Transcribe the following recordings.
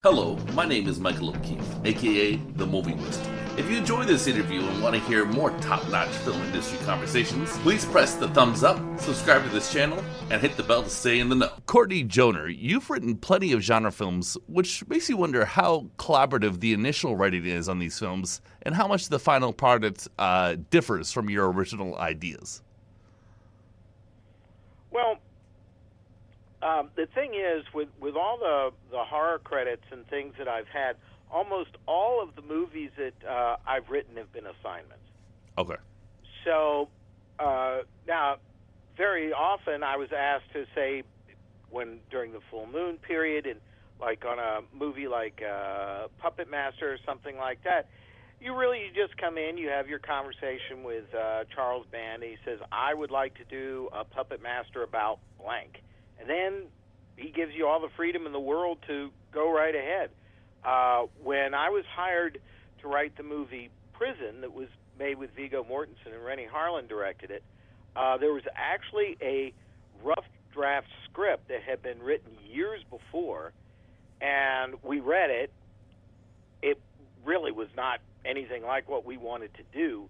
Hello, my name is Michael O'Keefe, aka The Movie Wizard. If you enjoy this interview and want to hear more top-notch film industry conversations, please press the thumbs up, subscribe to this channel, and hit the bell to stay in the know. Courtney Joyner, you've written plenty of genre films, which makes you wonder how collaborative the initial writing is on these films and how much the final product differs from your original ideas. Well, the thing is, with all the horror credits and things that I've had, almost all of the movies that I've written have been assignments. Okay. So now, very often I was asked to say, during the full moon period, and like on a movie like Puppet Master or something like that, you just come in, you have your conversation with Charles Band, and he says, I would like to do a Puppet Master about blank. And then he gives you all the freedom in the world to go right ahead. When I was hired to write the movie Prison that was made with Viggo Mortensen and Rennie Harlan directed it, there was actually a rough draft script that had been written years before, and we read it. It really was not anything like what we wanted to do.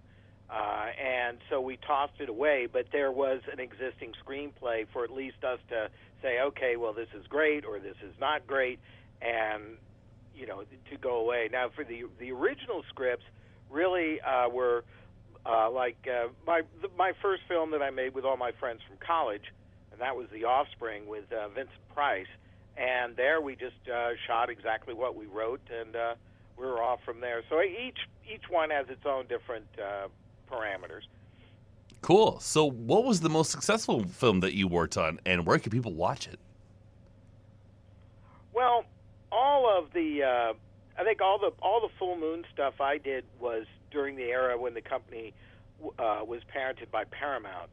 And so we tossed it away, but there was an existing screenplay for at least us to say, okay, well, this is great or this is not great, and, to go away. Now, for the original scripts, really were my first film that I made with all my friends from college, and that was The Offspring with Vincent Price, and there we just shot exactly what we wrote, and we were off from there. So each one has its own different parameters. Cool. So what was the most successful film that you worked on, and where can people watch it? Well, I think all the full moon stuff I did was during the era when the company was parented by Paramount,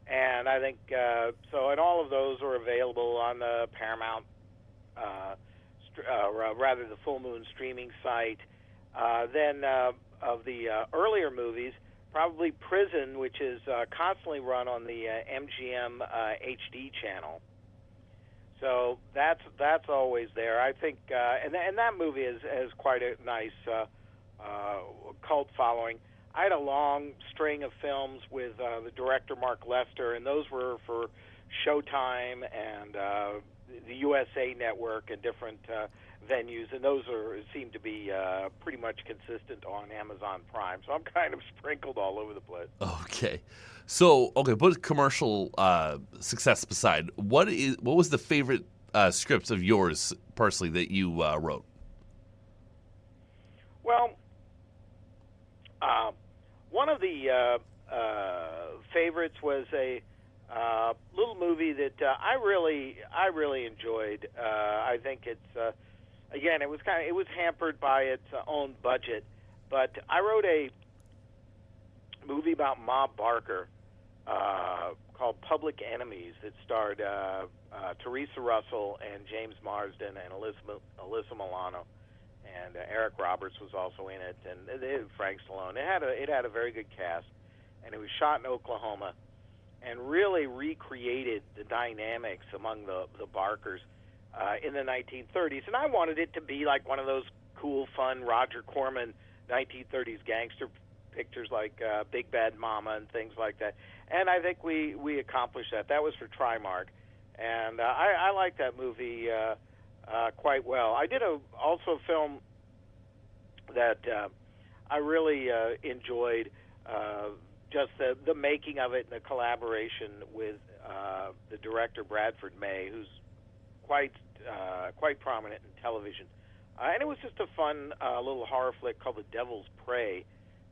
and I think and all of those are available on the Paramount, rather the Full Moon streaming site. Then of the earlier movies, probably Prison, which is constantly run on the MGM HD channel. So that's always there. I think, and that movie has quite a nice cult following. I had a long string of films with the director Mark Lester, and those were for Showtime and the USA Network and different venues, and those seem to be pretty much consistent on Amazon Prime. So I'm kind of sprinkled all over the place. Okay. So, put commercial success aside, what was the favorite scripts of yours personally that you wrote? Well, one of the favorites was a little movie that I really enjoyed. I think it's again, it was hampered by its own budget, but I wrote a movie about Ma Barker called Public Enemies that starred Teresa Russell and James Marsden and Alyssa Milano, and Eric Roberts was also in it, and Frank Stallone. It had a very good cast, and it was shot in Oklahoma, and really recreated the dynamics among the Barkers in the 1930s. And I wanted it to be like one of those cool, fun Roger Corman 1930s gangster pictures like Big Bad Mama and things like that. And I think we accomplished that. That was for Trimark. And I liked that movie quite well. I did also a film that I really enjoyed, just the making of it and the collaboration with the director Bradford May, who's quite prominent in television. And it was just a fun little horror flick called The Devil's Prey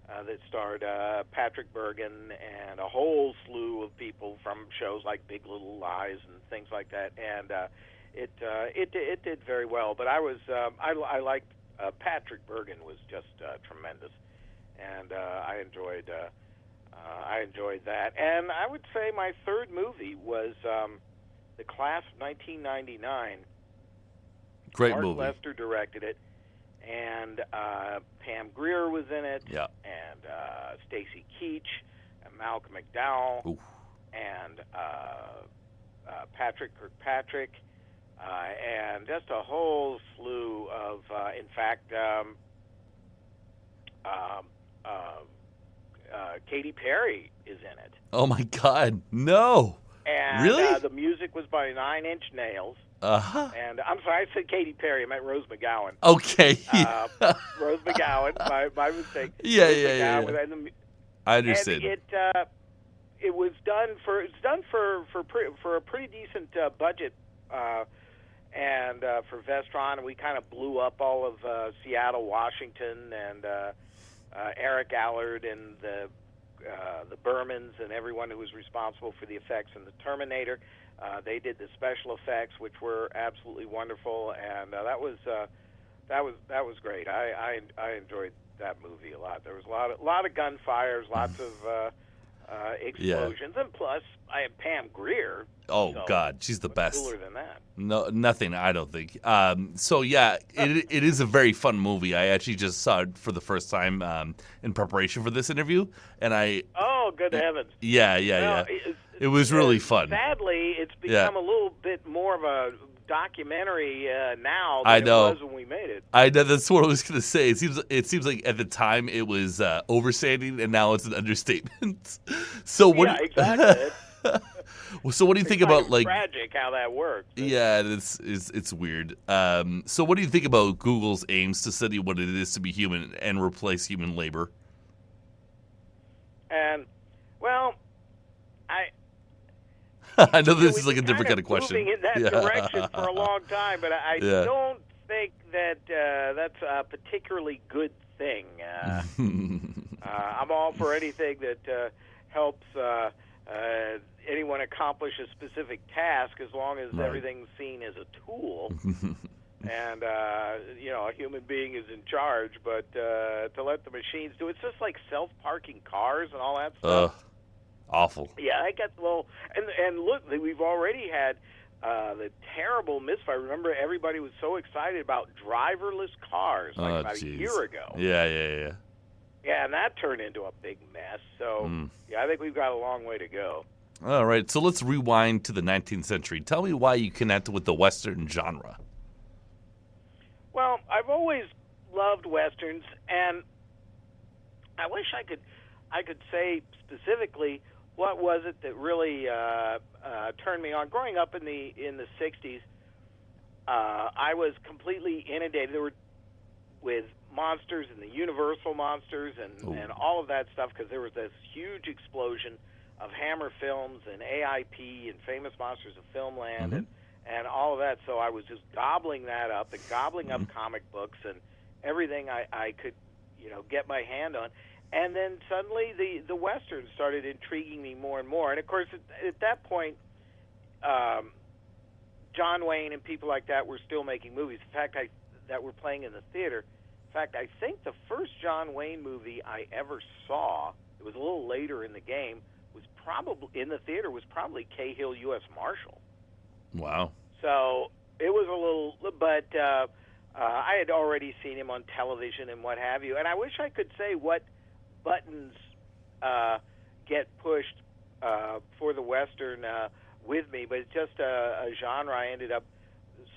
that starred Patrick Bergen and a whole slew of people from shows like Big Little Lies and things like that. And it did very well. But I liked Patrick Bergen was just tremendous, and I enjoyed that. And I would say my third movie was The Class of 1999. Great Mark movie. Lester directed it, and Pam Grier was in it, Yeah. and Stacy Keach, and Malcolm McDowell, Oof. and Patrick Kirkpatrick, and just a whole slew of, in fact, Katy Perry is in it. Oh my God, no! And Really? the music was by Nine Inch Nails. Uh-huh. And I'm sorry, I said Katy Perry. I meant Rose McGowan. Okay. Rose McGowan, my mistake. Yeah, Rose yeah, yeah. McGowan, and I understand. And it was done for a pretty decent budget, and for Vestron, and we kind of blew up all of Seattle, Washington, and Eric Allard and the Bermans and everyone who was responsible for the effects in the Terminator. They did the special effects, which were absolutely wonderful, and that was great. I enjoyed that movie a lot. There was a lot of gunfires, lots of explosions, and plus I have Pam Grier. Oh so God, she's the best. Cooler than that. No, nothing. I don't think. So yeah, it is a very fun movie. I actually just saw it for the first time in preparation for this interview, and Oh, good heavens! Yeah. It was really fun. Sadly, it's become a little bit more of a documentary now than it was when we made it. I know, that's what I was going to say. It seems like at the time it was overstating, and now it's an understatement. So what? Yeah, exactly. So what do you think about tragic how that works? Yeah, it's weird. So what do you think about Google's aims to study what it is to be human and replace human labor? And well, I know this is like a different kind of question. Moving in that direction for a long time, but I don't think that that's a particularly good thing. I'm all for anything that helps anyone accomplish a specific task, as long as everything's seen as a tool. And a human being is in charge, but to let the machines do it's just like self-parking cars and all that stuff. Awful. Yeah, I got and look, we've already had the terrible misfire. Remember, everybody was so excited about driverless cars about a year ago. Yeah. Yeah, and that turned into a big mess. So, I think we've got a long way to go. All right, so let's rewind to the 19th century. Tell me why you connect with the Western genre. Well, I've always loved Westerns, and I wish I could say specifically what was it that really turned me on. Growing up in the 60s, I was completely inundated with monsters and the Universal monsters and all of that stuff, because there was this huge explosion of Hammer Films and AIP and Famous Monsters of Filmland and all of that. So I was just gobbling that up and gobbling up comic books and everything I could get my hand on. And then suddenly the Westerns started intriguing me more and more. And, of course, at that point, John Wayne and people like that were still making movies. In fact, that were playing in the theater. In fact, I think the first John Wayne movie I ever saw, it was a little later in the game, was probably Cahill U.S. Marshal. Wow. So it was a little, but I had already seen him on television and what have you. And I wish I could say what buttons get pushed for the Western with me, but it's just a genre I ended up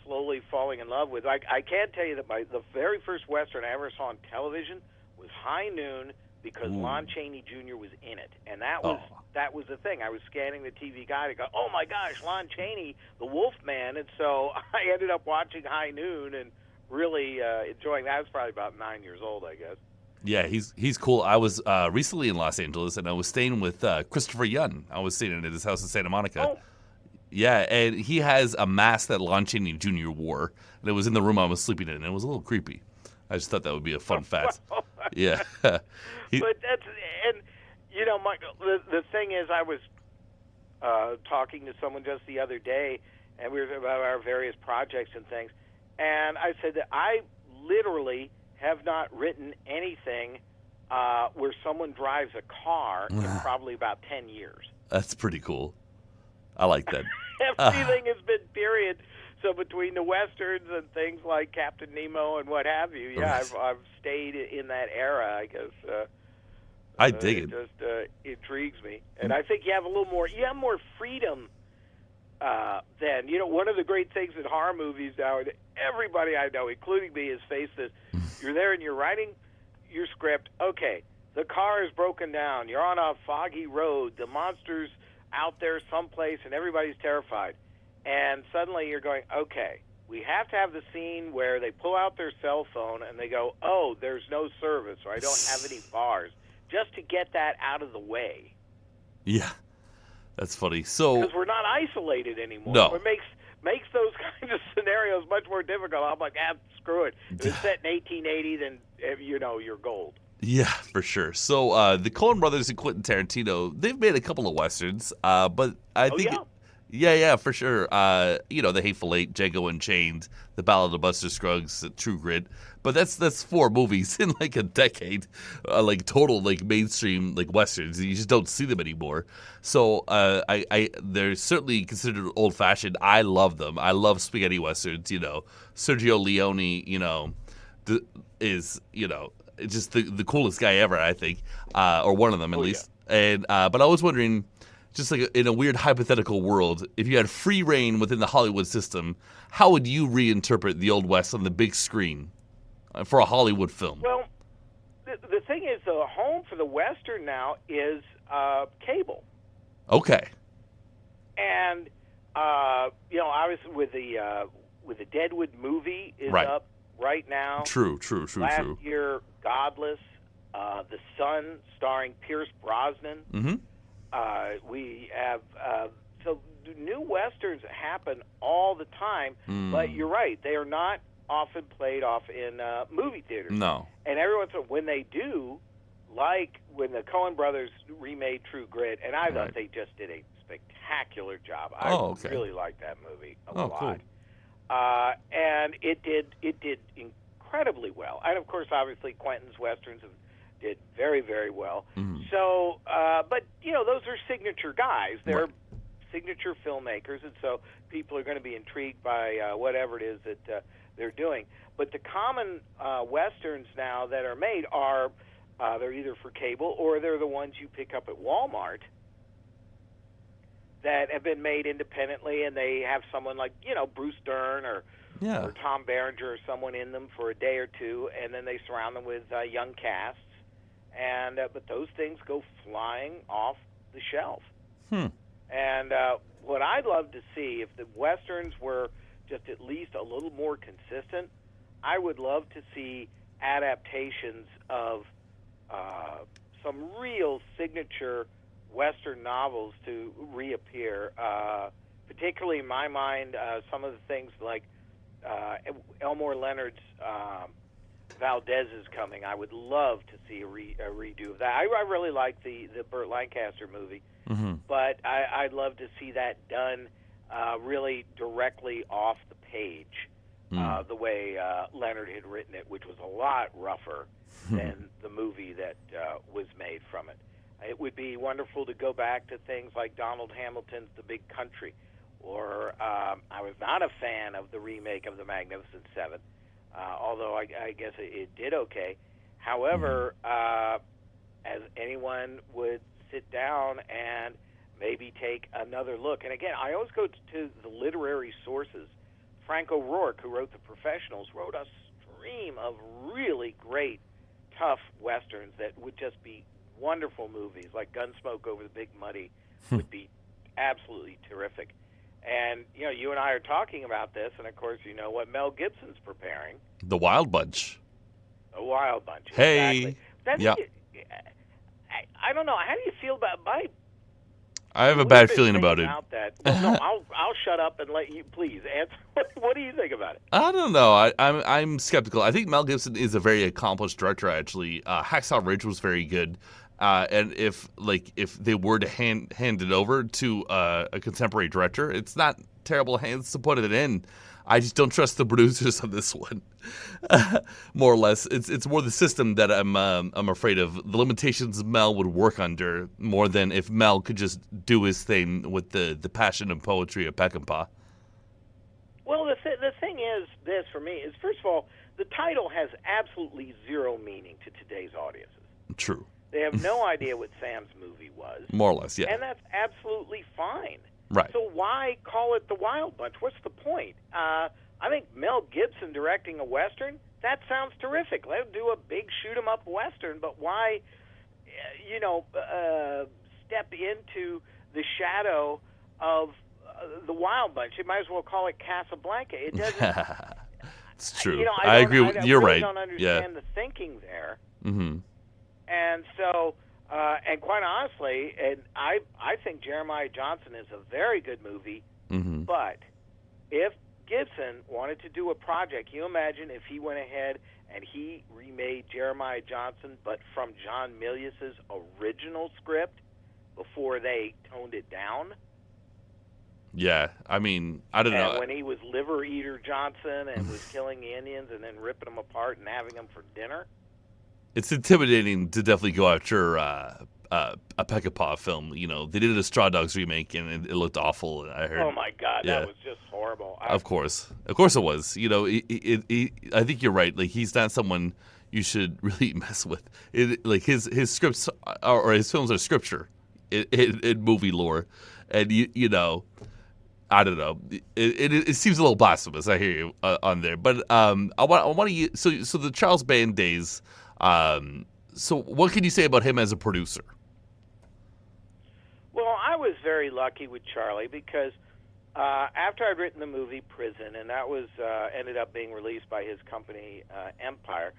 slowly falling in love with. I can tell you that the very first Western I ever saw on television was High Noon, because Lon Chaney Jr. was in it, and that was the thing. I was scanning the TV guide and go, oh my gosh, Lon Chaney, the Wolfman, and so I ended up watching High Noon and really enjoying that. I was probably about 9 years old, I guess. Yeah, he's cool. I was recently in Los Angeles, and I was staying with Christopher Yun. I was staying at his house in Santa Monica. Oh. Yeah, and he has a mask that Lon Chaney Jr. wore, and it was in the room I was sleeping in, and it was a little creepy. I just thought that would be a fun fact. Yeah. But that's, and Michael, the thing is, I was talking to someone just the other day, and we were about our various projects and things, and I said that I literally have not written anything where someone drives a car in probably about 10 years. That's pretty cool. I like that. Everything has been period. So between the Westerns and things like Captain Nemo and what have you, I've stayed in that era, I guess. I dig it. It just intrigues me. And I think you have more freedom then. One of the great things in horror movies now, and everybody I know, including me, has faced this. You're there and you're writing your script. Okay, the car is broken down. You're on a foggy road. The monster's out there someplace, and everybody's terrified. And suddenly you're going, okay, we have to have the scene where they pull out their cell phone and they go, oh, there's no service, or I don't have any bars, just to get that out of the way. Yeah, that's funny. So because we're not isolated anymore. No. It makes those kinds of scenarios much more difficult. I'm like, screw it. If it's set in 1880, then you're gold. Yeah, for sure. So the Coen brothers and Quentin Tarantino, they've made a couple of westerns, but I think... Yeah, for sure. The Hateful Eight, Django Unchained, The Ballad of Buster Scruggs, True Grit. But that's 4 movies in like a decade, total mainstream westerns. You just don't see them anymore. So they're certainly considered old fashioned. I love them. I love spaghetti westerns. Sergio Leone. Is just the coolest guy ever. I think, or one of them at least. Yeah. And but I was wondering, just like in a weird hypothetical world, if you had free reign within the Hollywood system, how would you reinterpret the Old West on the big screen for a Hollywood film? Well, the thing is, the home for the Western now is cable. Okay. And obviously with the Deadwood movie is up right now. True. Last year, Godless, The Sun, starring Pierce Brosnan. Mm-hmm. We have so new westerns happen all the time, but you're right, they are not often played off in movie theaters. No. And every once in a while, when they do, like when the Coen brothers remade True Grit, and I thought they just did a spectacular job. I really liked that movie a lot. Cool. And it did incredibly well. And of course, obviously, Quentin's westerns did very, very well. Mm-hmm. So, but those are signature guys. They're signature filmmakers, and so people are going to be intrigued by whatever it is that they're doing. But the common westerns now that are made are they're either for cable or they're the ones you pick up at Walmart that have been made independently, and they have someone like Bruce Dern or Tom Berenger or someone in them for a day or two, and then they surround them with young casts. And but those things go flying off the shelf. And what I'd love to see, if the westerns were just at least a little more consistent, I would love to see adaptations of some real signature western novels to reappear. Particularly in my mind, some of the things like Elmore Leonard's Valdez is coming. I would love to see a redo of that. I really like the Burt Lancaster movie, but I'd love to see that done really directly off the page, the way Leonard had written it, which was a lot rougher than the movie that was made from it. It would be wonderful to go back to things like Donald Hamilton's The Big Country, or I was not a fan of the remake of The Magnificent Seven. Although I guess it did okay. However, as anyone would sit down and maybe take another look. And again, I always go to the literary sources. Frank O'Rourke, who wrote The Professionals, wrote a stream of really great, tough westerns that would just be wonderful movies, like Gunsmoke Over the Big Muddy would be absolutely terrific. And, you and I are talking about this, and, of course, you know what Mel Gibson's preparing. The Wild Bunch. The Wild Bunch, hey. Exactly. I don't know. How do you feel about I have a bad feeling about it. That? Well, no, I'll shut up and let you please answer. What do you think about it? I don't know. I'm skeptical. I think Mel Gibson is a very accomplished director, actually. Hacksaw Ridge was very good. And if they were to hand it over to a contemporary director, it's not terrible hands to put it in. I just don't trust the producers on this one. More or less, it's more the system that I'm afraid of. The limitations Mel would work under more than if Mel could just do his thing with the passion and poetry of Peckinpah. Well, the thing is this for me is, first of all, the title has absolutely zero meaning to today's audiences. True. They have no idea what Sam's movie was. More or less, yeah. And that's absolutely fine. Right. So why call it The Wild Bunch? What's the point? I think Mel Gibson directing a Western, that sounds terrific. Let him do a big shoot-'em-up Western, but why, step into the shadow of The Wild Bunch? You might as well call it Casablanca. It doesn't... It's true. I agree. You're really right. don't understand the thinking there. Mm-hmm. And so, and quite honestly, and I think Jeremiah Johnson is a very good movie. Mm-hmm. But if Gibson wanted to do a project, can you imagine if he went ahead and he remade Jeremiah Johnson, but from John Milius's original script before they toned it down? Yeah, I mean, I don't know. And when he was Liver Eater Johnson and was killing the Indians and then ripping them apart and having them for dinner? It's intimidating to definitely go after a Peckinpah film. You know, they did a Straw Dogs remake and it looked awful. I heard. Oh my God, that was just horrible. Of course it was. You know, I think you're right. Like, he's not someone you should really mess with. Like his scripts or his films are scripture in movie lore, and you know. I don't know. It seems a little blasphemous. I hear you on there, but I want to. So the Charles Band days. So what can you say about him as a producer? Well, I was very lucky with Charlie because after I'd written the movie Prison, and that was ended up being released by his company Empire,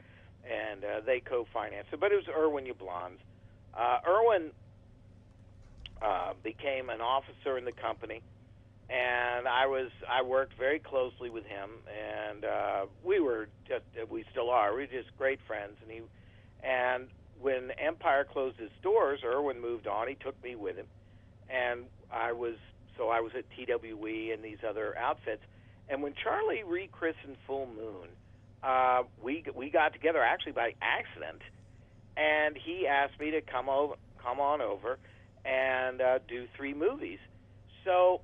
and they co-financed it, but it was Irwin Yablans. Irwin became an officer in the company. And I worked very closely with him, and we still are. We were just great friends. And when Empire closed its doors, Irwin moved on. He took me with him, and I was at TWE and these other outfits. And when Charlie rechristened Full Moon, we got together actually by accident, and he asked me to come on over and do 3 movies. So.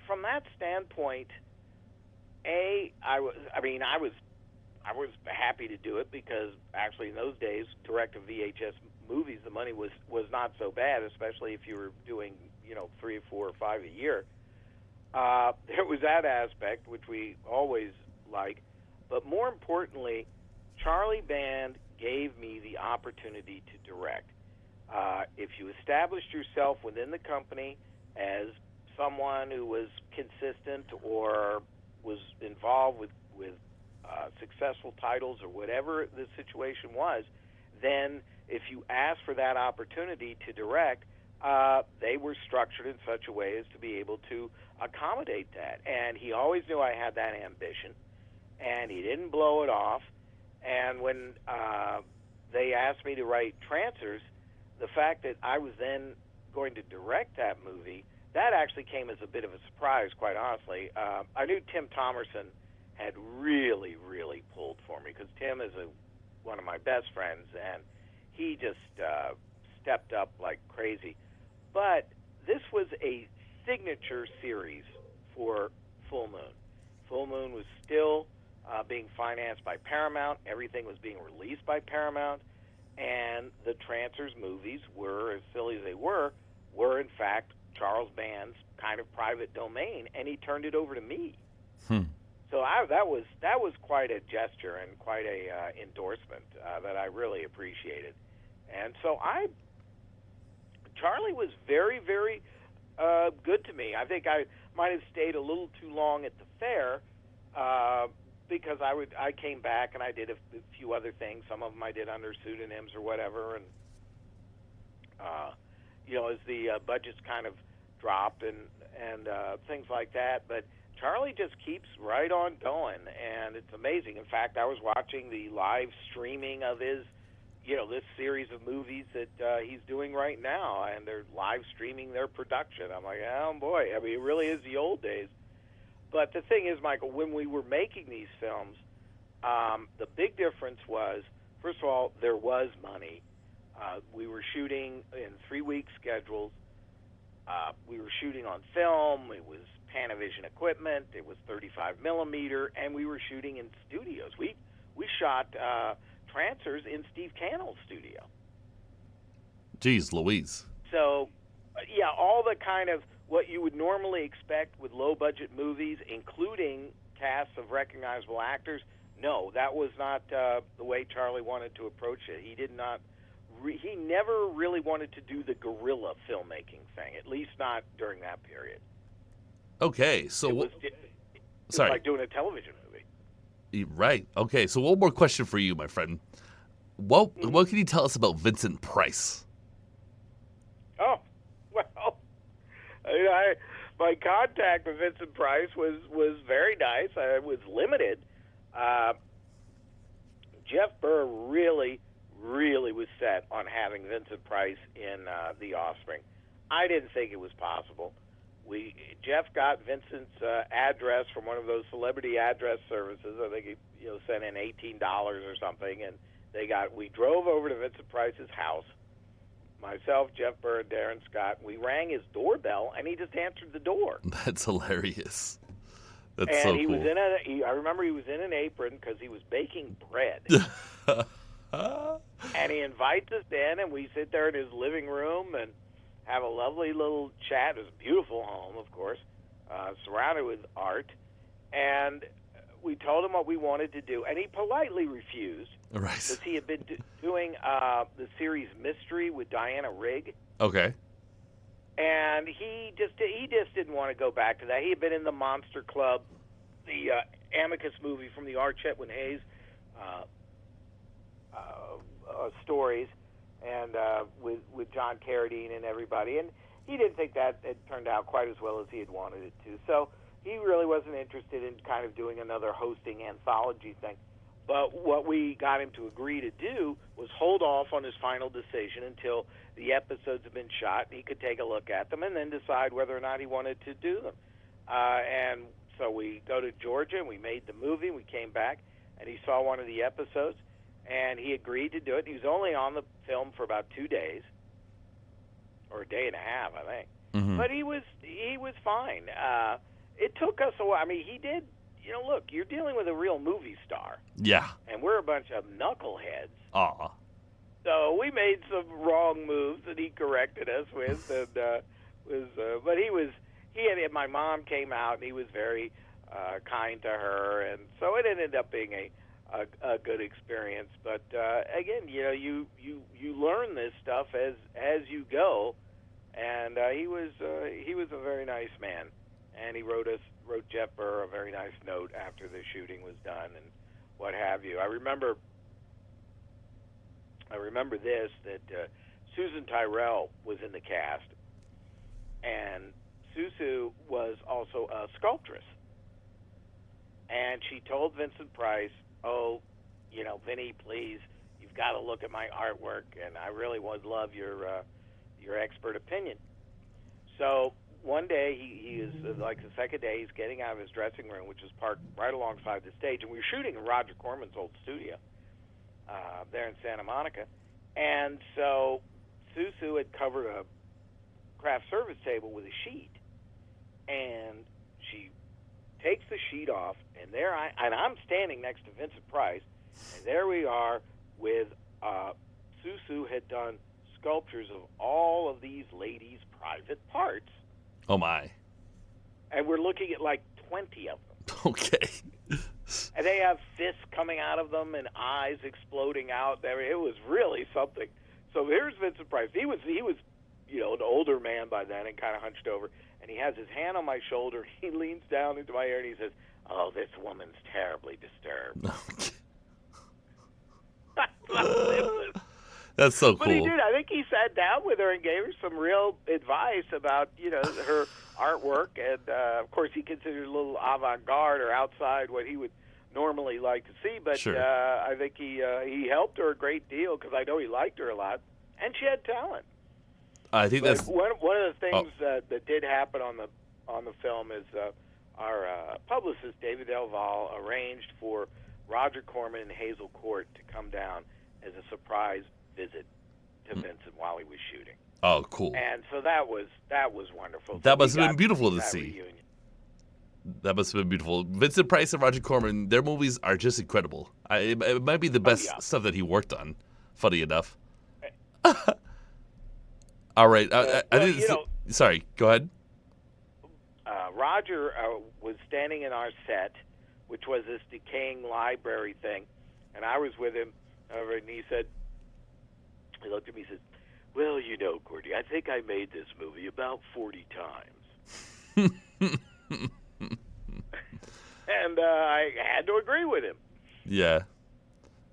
From that standpoint, I was happy to do it because actually in those days, direct-to-VHS movies, the money was not so bad, especially if you were doing 3 or 4 or 5 a year. There was that aspect which we always like, but more importantly, Charlie Band gave me the opportunity to direct. If you established yourself within the company as someone who was consistent or was involved with successful titles or whatever the situation was, then if you asked for that opportunity to direct, they were structured in such a way as to be able to accommodate that. And he always knew I had that ambition, and he didn't blow it off. And when they asked me to write Trancers, the fact that I was then going to direct that movie, that actually came as a bit of a surprise, quite honestly. I knew Tim Thomerson had really, really pulled for me because Tim is one of my best friends, and he just stepped up like crazy. But this was a signature series for Full Moon. Full Moon was still being financed by Paramount. Everything was being released by Paramount, and the Trancers movies were, as silly as they were in fact Charles Band's kind of private domain, and he turned it over to me. So that was quite a gesture and quite a endorsement that I really appreciated. And so Charlie was very, very good to me. I think I might have stayed a little too long at the fair because I came back and I did a few other things. Some of them I did under pseudonyms or whatever, and as the budgets kind of dropped and things like that. But Charlie just keeps right on going, and it's amazing. In fact, I was watching the live streaming of his, this series of movies that he's doing right now, and they're live streaming their production. I'm like, oh boy, I mean, it really is the old days. But the thing is, Michael, when we were making these films, the big difference was, first of all, there was money. We were shooting in 3-week schedules. We were shooting on film. It was Panavision equipment. It was 35 millimeter, and we were shooting in studios. We shot Trancers in Steve Cannell's studio. Jeez Louise. So, all the kind of what you would normally expect with low-budget movies, including casts of recognizable actors. No, that was not the way Charlie wanted to approach it. He did not. He never really wanted to do the guerrilla filmmaking thing, at least not during that period. Okay, so it was like doing a television movie. Right. Okay, so one more question for you, my friend. What can you tell us about Vincent Price? Oh, well, my contact with Vincent Price was very nice. It was limited. Jeff Burr really was set on having Vincent Price in The Offspring. I didn't think it was possible. Jeff got Vincent's address from one of those celebrity address services. I think he sent in $18 or something, and we drove over to Vincent Price's house. Myself, Jeff Burr, and Darren Scott. We rang his doorbell, and he just answered the door. That's hilarious. That's and so he cool. was I remember he was in an apron because he was baking bread. And he invites us in, and we sit there in his living room and have a lovely little chat. It was a beautiful home, of course, surrounded with art. And we told him what we wanted to do, and he politely refused. Right. Because he had been doing the series Mystery with Diana Rigg. Okay. And he just didn't want to go back to that. He had been in the Monster Club, the Amicus movie from the R. Chetwynd Hayes stories, and with John Carradine and everybody. And he didn't think that it turned out quite as well as he had wanted it to. So he really wasn't interested in kind of doing another hosting anthology thing. But what we got him to agree to do was hold off on his final decision until the episodes had been shot, and he could take a look at them and then decide whether or not he wanted to do them. And so we go to Georgia, and we made the movie. We came back, and he saw one of the episodes, and he agreed to do it. He was only on the film for about 2 days, or a day and a half, I think. Mm-hmm. But he was fine. It took us a while. I mean, he did. Look, you're dealing with a real movie star. Yeah. And we're a bunch of knuckleheads. Aw. So we made some wrong moves that he corrected us with, and but my mom came out, and he was very kind to her, and so it ended up being a good experience. But again, you learn this stuff as you go, and he was a very nice man, and he wrote Jeff Burr a very nice note after the shooting was done and what have you. I remember this, that Susan Tyrrell was in the cast, and Susu was also a sculptress. And she told Vincent Price, Vinny, please, you've got to look at my artwork, and I really would love your expert opinion. So one day, he is, like the second day, he's getting out of his dressing room, which is parked right alongside the stage, and we were shooting in Roger Corman's old studio there in Santa Monica. And so Susu had covered a craft service table with a sheet, and she takes the sheet off, and I'm standing next to Vincent Price, and there we are with Susu had done sculptures of all of these ladies' private parts. Oh, my. And we're looking at like 20 of them. Okay. And they have fists coming out of them and eyes exploding out. It was really something. So here's Vincent Price. He was an older man by then and kind of hunched over. And he has his hand on my shoulder. He leans down into my ear and he says, "Oh, this woman's terribly disturbed." That's so cool. But he did. I think he sat down with her and gave her some real advice about, her artwork. And, of course, he considered it a little avant-garde or outside what he would normally like to see. But sure. I think he helped her a great deal because I know he liked her a lot. And she had talent. I think that's one of the things that did happen on the film is our publicist, David Delval, arranged for Roger Corman and Hazel Court to come down as a surprise visit to Vincent while he was shooting. Oh, cool. And so that was wonderful. That must have been beautiful to that see. Reunion. That must have been beautiful. Vincent Price and Roger Corman, their movies are just incredible. It might be the best stuff that he worked on, funny enough. All right. Sorry, go ahead. Roger was standing in our set, which was this decaying library thing, and I was with him, and he looked at me and said, "Well, you know, Courtney, I think I made this movie about 40 times." And I had to agree with him. Yeah.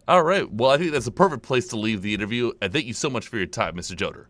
All right. Well, I think that's a perfect place to leave the interview. And thank you so much for your time, Mr. Joder.